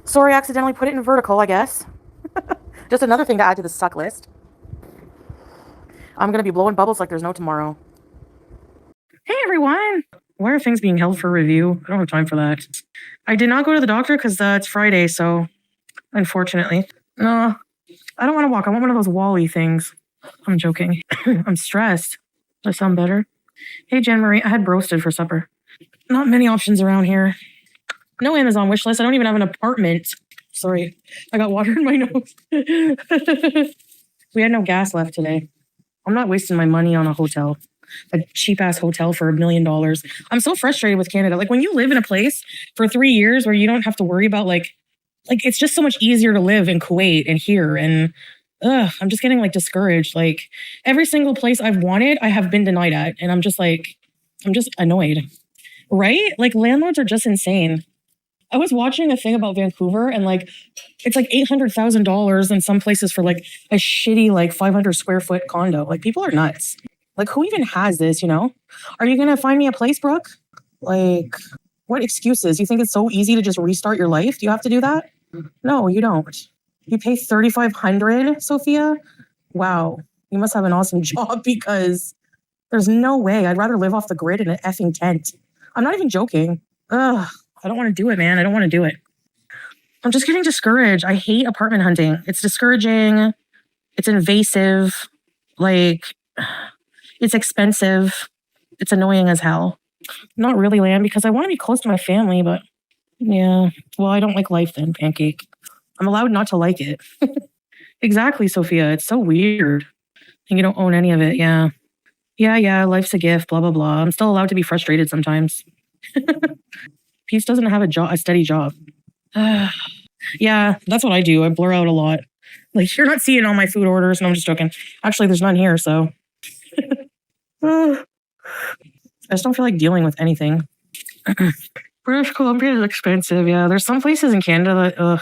Sorry, I accidentally put it in vertical, I guess. Just another thing to add to the suck list. I'm gonna be blowing bubbles like there's no tomorrow. Hey everyone! Why are things being held for review? I don't have time for that. I did not go to the doctor because it's Friday, so unfortunately. No, I don't want to walk. I want one of those Wall-E things. I'm joking. I'm stressed. Does that sound better? Hey, Jen Marie, I had broasted for supper. Not many options around here. No Amazon wish list. I don't even have an apartment. Sorry, I got water in my nose. We had no gas left today. I'm not wasting my money on a hotel. A cheap-ass hotel for $1 million. I'm so frustrated with Canada. Like, when you live in a place for 3 years where you don't have to worry about, like it's just so much easier to live in Kuwait and here. And I'm just getting, like, discouraged. Like, every single place I've wanted, I have been denied at. And I'm just annoyed. Right? Like, landlords are just insane. I was watching a thing about Vancouver, and like it's like $800,000 in some places for like a shitty like 500 square foot condo. Like, people are nuts. Like, who even has this, you know? Are you gonna find me a place, Brooke? Like, what excuses? You think it's so easy to just restart your life? Do you have to do that? No, you don't. You pay $3,500, Sophia? Wow, you must have an awesome job, because there's no way. I'd rather live off the grid in an effing tent. I'm not even joking. Ugh. I don't want to do it, man. I don't want to do it. I'm just getting discouraged. I hate apartment hunting. It's discouraging. It's invasive. Like, it's expensive. It's annoying as hell. Not really, Lan, because I want to be close to my family, but yeah. Well, I don't like life then, Pancake. I'm allowed not to like it. Exactly, Sophia. It's so weird. And you don't own any of it. Yeah. Yeah. Life's a gift, blah, blah, blah. I'm still allowed to be frustrated sometimes. Peace doesn't have a steady job. Yeah, that's what I do. I blur out a lot. Like, you're not seeing all my food orders. No, I'm just joking. Actually, there's none here, so. I just don't feel like dealing with anything. British Columbia is expensive. Yeah, there's some places in Canada that,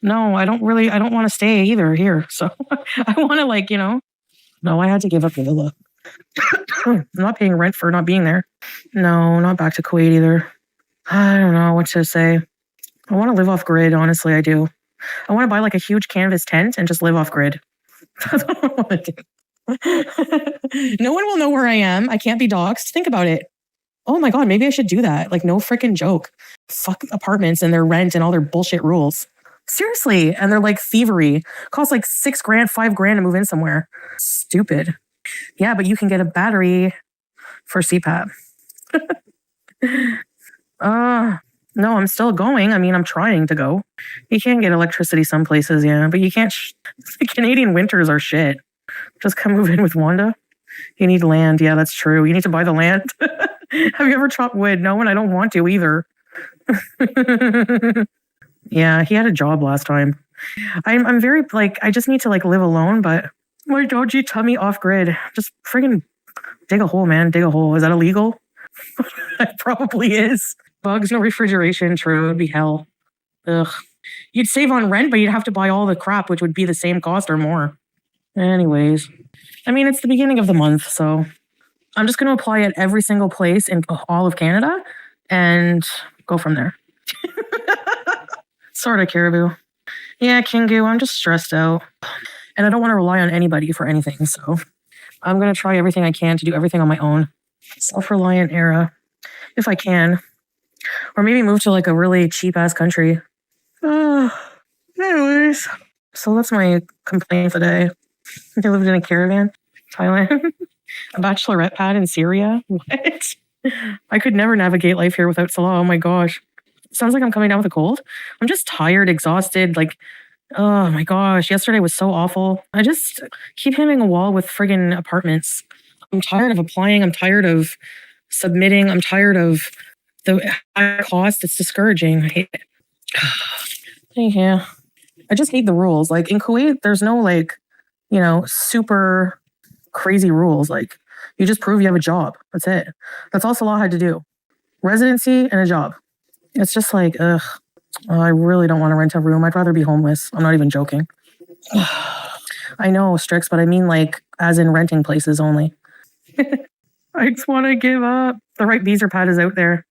no, I don't want to stay either here. So I want to, like, you know. No, I had to give up the villa. I'm not paying rent for not being there. No, not back to Kuwait either. I don't know what to say. I want to live off grid, honestly, I do. I want to buy like a huge canvas tent and just live off grid. That's what I want to do. No one will know where I am. I can't be doxxed. Think about it. Oh my God, maybe I should do that. Like, no freaking joke. Fuck apartments and their rent and all their bullshit rules. Seriously. And they're like thievery. Costs like $6,000, $5,000 to move in somewhere. Stupid. Yeah, but you can get a battery for CPAP. No, I'm still going. I mean, I'm trying to go. You can get electricity some places, yeah, but you can't. The Canadian winters are shit. Just come move in with Wanda. You need land. Yeah, that's true. You need to buy the land. Have you ever chopped wood? No, and I don't want to either. Yeah, he had a job last time. I'm very, like, I just need to, like, live alone, but my dodgy tummy off grid. Just friggin' dig a hole, man. Dig a hole. Is that illegal? It probably is. Bugs, no refrigeration. True, it would be hell. Ugh. You'd save on rent, but you'd have to buy all the crap, which would be the same cost or more. Anyways, I mean, it's the beginning of the month, so I'm just going to apply at every single place in all of Canada and go from there. Sort of, Caribou. Yeah, Kingu, I'm just stressed out. And I don't want to rely on anybody for anything, so I'm going to try everything I can to do everything on my own. Self-reliant era, if I can. Or maybe move to like a really cheap-ass country. Anyways. So that's my complaint today. I lived in a caravan, Thailand. A bachelorette pad in Syria. What? I could never navigate life here without Salah. Oh my gosh. Sounds like I'm coming down with a cold. I'm just tired, exhausted. Like, oh my gosh. Yesterday was so awful. I just keep hitting a wall with friggin' apartments. I'm tired of applying. I'm tired of submitting. I'm tired of the high cost. It's discouraging. I hate it. Yeah. I just hate the rules. Like, in Kuwait, there's no, like, you know, super crazy rules. Like, you just prove you have a job. That's it. That's all Salah had to do. Residency and a job. It's just like, ugh. Oh, I really don't want to rent a room. I'd rather be homeless. I'm not even joking. I know, Strix, but I mean, like, as in renting places only. I just want to give up. The right beezer pad is out there.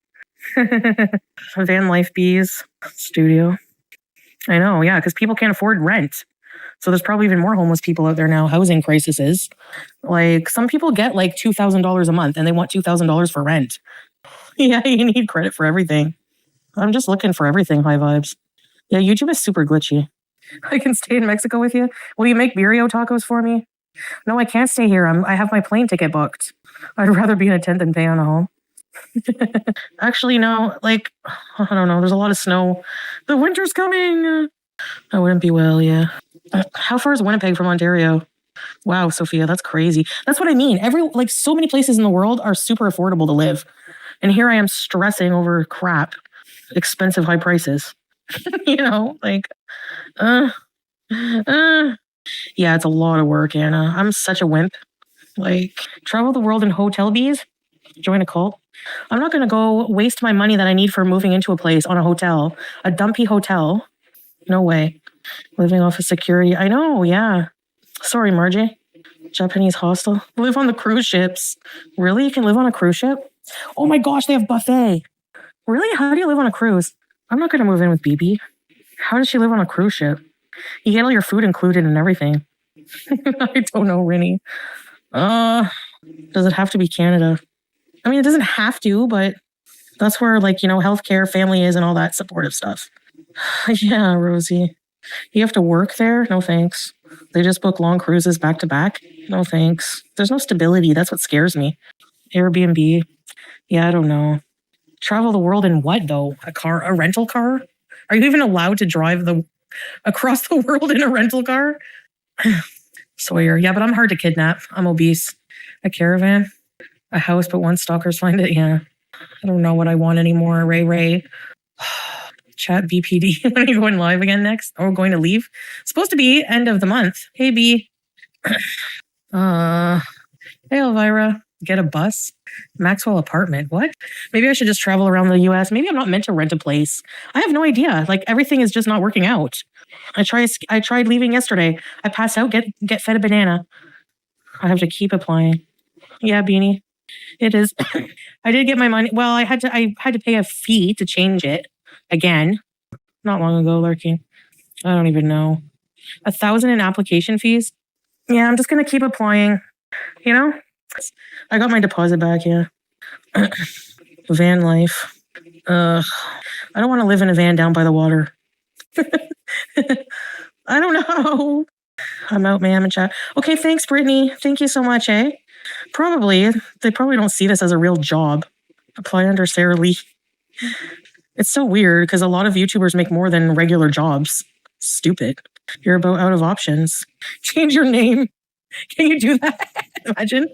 Van Life Bees Studio. I know, yeah, because people can't afford rent. So there's probably even more homeless people out there now. Housing crises. Like some people get like $2,000 a month and they want $2,000 for rent. Yeah, you need credit for everything. I'm just looking for everything, high vibes. Yeah, YouTube is super glitchy. I can stay in Mexico with you. Will you make birria tacos for me? No, I can't stay here. I have my plane ticket booked. I'd rather be in a tent than pay on a home. Actually, no, like, I don't know. There's a lot of snow. The winter's coming. I wouldn't be well, yeah. How far is Winnipeg from Ontario? Wow, Sophia, that's crazy. That's what I mean. So many places in the world are super affordable to live. And here I am stressing over crap, expensive high prices. Like, yeah, it's a lot of work, Anna. I'm such a wimp. Like, travel the world in hotel bees, join a cult. I'm not going to go waste my money that I need for moving into a place on a hotel, a dumpy hotel. No way. Living off of security. I know, yeah. Sorry, Margie. Japanese hostel. Live on the cruise ships. Really? You can live on a cruise ship? Oh my gosh, they have buffet. Really? How do you live on a cruise? I'm not going to move in with BB. How does she live on a cruise ship? You get all your food included and everything. I don't know, Rinny. Does it have to be Canada? I mean, it doesn't have to, but that's where, healthcare, family is and all that supportive stuff. Yeah, Rosie. You have to work there? No thanks. They just book long cruises back to back? No thanks. There's no stability. That's what scares me. Airbnb? Yeah, I don't know. Travel the world in what, though? A rental car? Are you even allowed to drive across the world in a rental car? Sawyer. Yeah, but I'm hard to kidnap. I'm obese. A caravan? A house, but once stalkers find it? Yeah. I don't know what I want anymore. Ray. Chat BPD. When are you going live again next? Or going to leave? Supposed to be end of the month. Hey, B. Hey, Elvira. Get a bus? Maxwell apartment. What? Maybe I should just travel around the US. Maybe I'm not meant to rent a place. I have no idea. Like everything is just not working out. I tried leaving yesterday. I passed out, get fed a banana. I have to keep applying. Yeah, Beanie. It is. I did get my money. Well, I had to pay a fee to change it again. Not long ago, Lurking. I don't even know. 1,000 in application fees. Yeah, I'm just gonna keep applying. I got my deposit back. Yeah. Van life. I don't want to live in a van down by the water. I don't know. I'm out, ma'am, in chat. Okay, thanks, Brittany. Thank you so much, eh? They probably don't see this as a real job. Apply under Sarah Lee. It's so weird because a lot of YouTubers make more than regular jobs. Stupid. You're about out of options. Change your name. Can you do that? Imagine.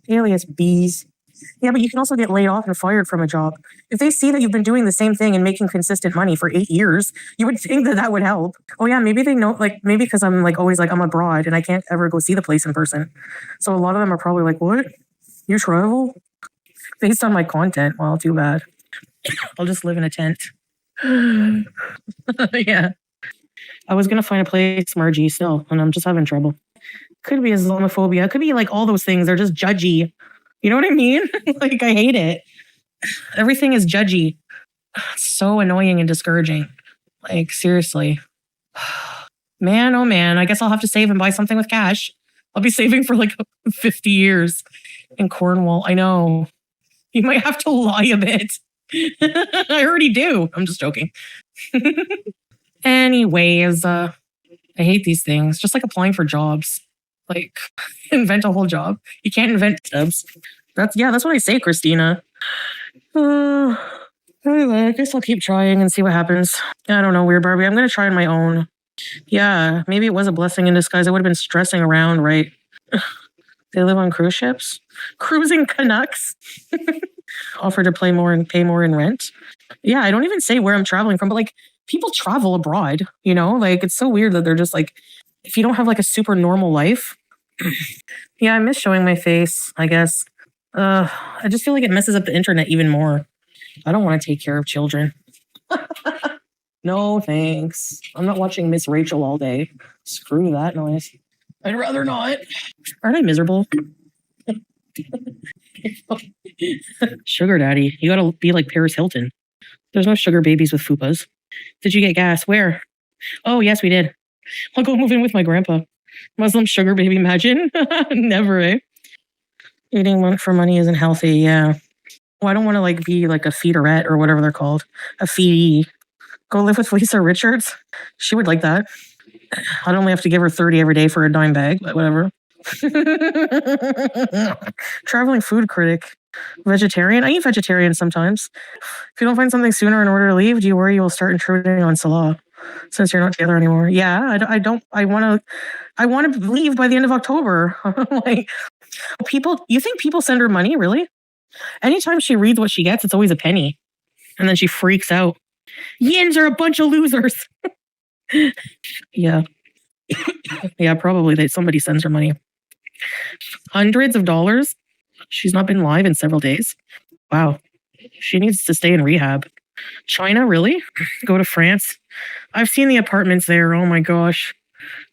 Alias bees. Yeah, but you can also get laid off and fired from a job. If they see that you've been doing the same thing and making consistent money for 8 years, you would think that would help. Oh yeah, maybe they know, maybe because I'm always I'm abroad and I can't ever go see the place in person. So a lot of them are probably like, what? You travel? Based on my content. Well, too bad. I'll just live in a tent. Yeah. I was going to find a place, Margie, still, and I'm just having trouble. Could be Islamophobia. It could be all those things. They're just judgy. You know what I mean? I hate it. Everything is judgy. It's so annoying and discouraging. Seriously. Man, oh man. I guess I'll have to save and buy something with cash. I'll be saving for 50 years in Cornwall. I know. You might have to lie a bit. I already do. I'm just joking. Anyways, I hate these things. Just applying for jobs. Invent a whole job. You can't invent jobs. That's what I say, Christina. Anyway, I guess I'll keep trying and see what happens. I don't know, Weird Barbie. I'm going to try on my own. Yeah, maybe it was a blessing in disguise. I would have been stressing around, right? They live on cruise ships? Cruising Canucks? Offer to pay more in rent? Yeah, I don't even say where I'm traveling from, but people travel abroad, it's so weird that they're just if you don't have a super normal life. Yeah, I miss showing my face, I guess. I just feel it messes up the internet even more. I don't want to take care of children. No, thanks. I'm not watching Miss Rachel all day. Screw that noise. I'd rather not. Aren't I miserable? Sugar daddy. You gotta be like Paris Hilton. There's no sugar babies with fupas. Did you get gas? Where? Oh, yes, we did. I'll go move in with my grandpa. Muslim sugar baby, imagine. Never, eh? Eating for money isn't healthy, yeah. Well, I don't want to like be like a feederette or whatever they're called. A feedie. Go live with Lisa Richards. She would like that. I'd only have to give her 30 every day for a dime bag, but whatever. Traveling food critic. Vegetarian. I eat vegetarian sometimes. If you don't find something sooner in order to leave, do you worry you will start intruding on salah since you're not together anymore? Yeah, I don't. I want to leave by the end of October. Like people, you think people send her money? Really? Anytime she reads what she gets, it's always a penny, and then she freaks out. Yins are a bunch of losers. Yeah. Yeah, probably somebody sends her money. Hundreds of dollars. She's not been live in several days. Wow. She needs to stay in rehab. China, really? Go to France? I've seen the apartments there. Oh my gosh.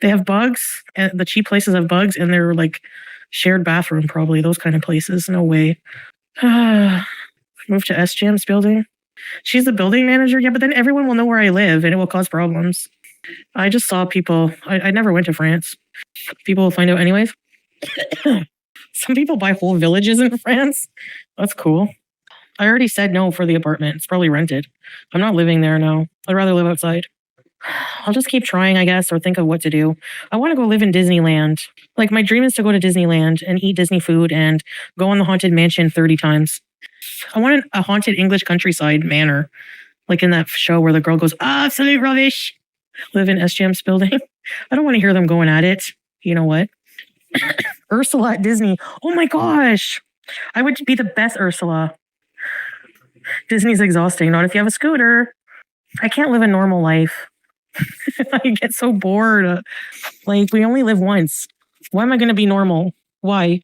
They have bugs, and the cheap places have bugs, and they're like shared bathroom, probably. Those kind of places. No way. Move to SGM's building. She's the building manager. Yeah, but then everyone will know where I live, and it will cause problems. I just saw people. I never went to France. People will find out anyways. Some people buy whole villages in France. That's cool. I already said no for the apartment. It's probably rented. I'm not living there now. I'd rather live outside. I'll just keep trying, I guess, or think of what to do. I want to go live in Disneyland. Like, my dream is to go to Disneyland and eat Disney food and go on the Haunted Mansion 30 times. I want a haunted English countryside manor, like in that show where the girl goes, absolute rubbish. Live in SGM's building. I don't want to hear them going at it. You know what? Ursula at Disney. Oh my gosh. I would be the best Ursula. Disney's exhausting. Not if you have a scooter. I can't live a normal life. I get so bored. Like, we only live once. Why am I going to be normal? Why?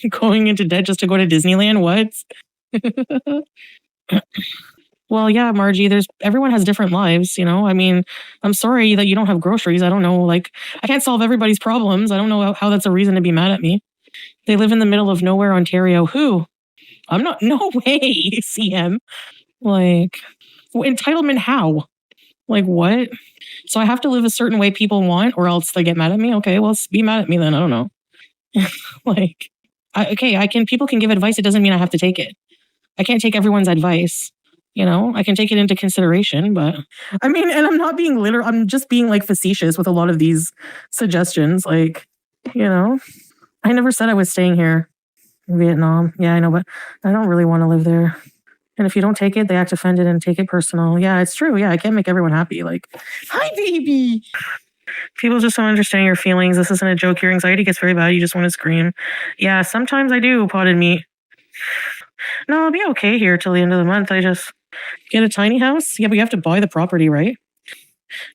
Going into debt just to go to Disneyland? What? Well, yeah, Margie, everyone has different lives, you know? I mean, I'm sorry that you don't have groceries. I don't know. Like, I can't solve everybody's problems. I don't know how that's a reason to be mad at me. They live in the middle of nowhere, Ontario. Who? I'm not. No way, CM. Like, entitlement how? Like, what? So I have to live a certain way people want, or else they get mad at me? Okay, well, be mad at me then. I don't know. Like, people can give advice. It doesn't mean I have to take it. I can't take everyone's advice. You know, I can take it into consideration, but I mean, and I'm not being literal. I'm just being like facetious with a lot of these suggestions. Like, you know, I never said I was staying here in Vietnam. Yeah, I know, but I don't really want to live there. And if you don't take it, they act offended and take it personal. Yeah, it's true. Yeah, I can't make everyone happy. Like, hi, baby. People just don't understand your feelings. This isn't a joke. Your anxiety gets very bad. You just want to scream. Yeah, sometimes I do, potted meat. No, I'll be okay here till the end of the month. I just get a tiny house. Yeah, but you have to buy the property, right?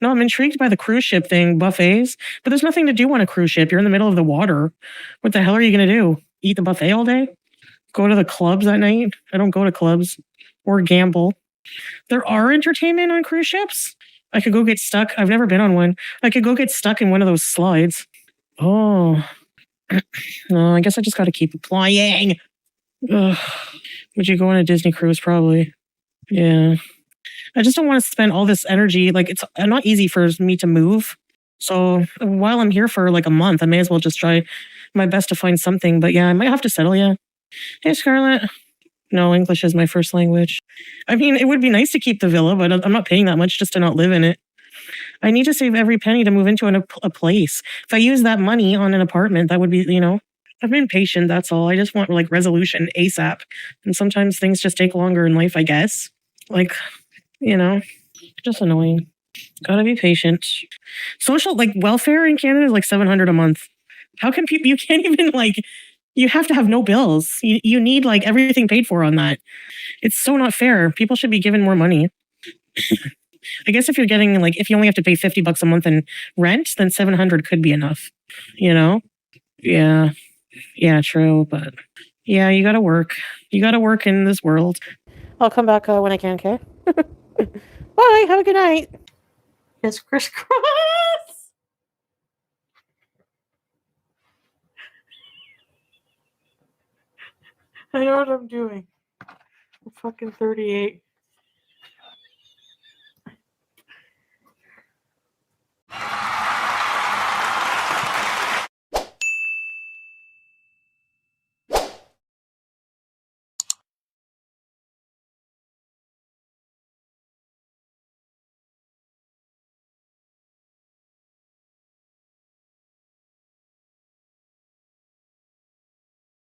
No, I'm intrigued by the cruise ship thing, buffets. But there's nothing to do on a cruise ship. You're in the middle of the water. What the hell are you going to do? Eat the buffet all day? Go to the clubs at night? I don't go to clubs or gamble. There are entertainment on cruise ships. I could go get stuck. I've never been on one. I could go get stuck in one of those slides. Oh. No, I guess I just got to keep applying. Ugh. Would you go on a Disney cruise? Probably. Yeah. I just don't want to spend all this energy. Like, it's not easy for me to move. So while I'm here for like a month, I may as well just try my best to find something. But yeah, I might have to settle. Yeah. Hey, Scarlett. No, English is my first language. I mean, it would be nice to keep the villa, but I'm not paying that much just to not live in it. I need to save every penny to move into a place. If I use that money on an apartment, that would be, you know, I've been patient. That's all. I just want like resolution ASAP. And sometimes things just take longer in life, I guess. Like, you know, just annoying. Gotta be patient. Social, like welfare in Canada is like $700 a month. How can people, you can't even like, you have to have no bills. You need like everything paid for on that. It's so not fair. People should be given more money. I guess if you're getting like, if you only have to pay $50 a month in rent, then 700 could be enough, you know? Yeah. Yeah, true. But yeah, you gotta work. You gotta work in this world. I'll come back when I can, okay? Bye. Have a good night. It's crisscross. I know what I'm doing. I'm fucking 38.